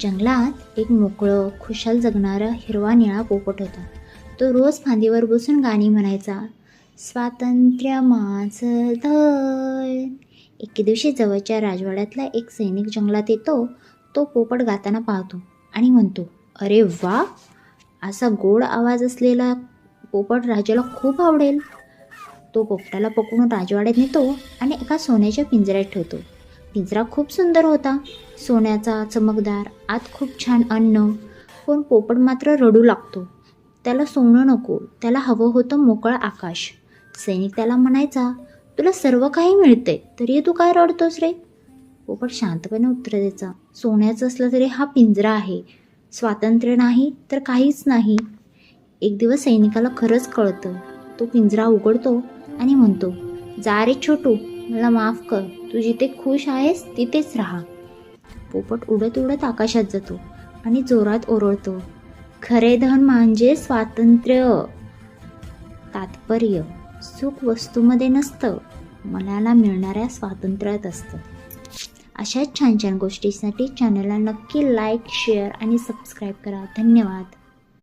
जंगलात एक मोकळं खुशाल जगणारा हिरवा निळा पोपट होता. तो रोज फांदीवर बसून गाणी म्हणायचा. स्वातंत्र्य माझं धन. एके दिवशी जवळच्या राजवाड्यातला एक सैनिक जंगलात येतो. तो पोपट गाताना पाहतो आणि म्हणतो, अरे वा, असा गोड आवाज असलेला पोपट राजाला खूप आवडेल. तो पोपटाला पकडून राजवाड्यात नेतो आणि एका सोन्याच्या पिंजऱ्यात ठेवतो. पिंजरा खूप सुंदर होता, सोन्याचा, चमकदार, आत खूप छान अन्न. पण पोपट मात्र रडू लागतो. त्याला सोनं नको, त्याला हवं होतं मोकळं आकाश. सैनिक त्याला म्हणायचा, तुला सर्व काही मिळते तरी तू काय रडतोस रे? पोपट शांतपणे उत्तर द्यायचा, सोन्याचं असलं तरी हा पिंजरा आहे, स्वातंत्र्य नाही तर काहीच नाही. एक दिवस सैनिकाला खरंच कळतं. तो पिंजरा उघडतो आणि म्हणतो, जा रे छोटू, मला माफ कर, तू जिथे खुश आहेस तिथेच राहा. पोपट उडत उडत आकाशात जातो आणि जोरात ओरडतो, खरे धन म्हणजे स्वातंत्र्य. तात्पर्य, सुख वस्तूमध्ये नसतं, मनाला मिळणाऱ्या स्वातंत्र्यात असतं. अशाच छान छान गोष्टींसाठी चॅनलला नक्की लाईक, शेअर आणि सबस्क्राईब करा. धन्यवाद.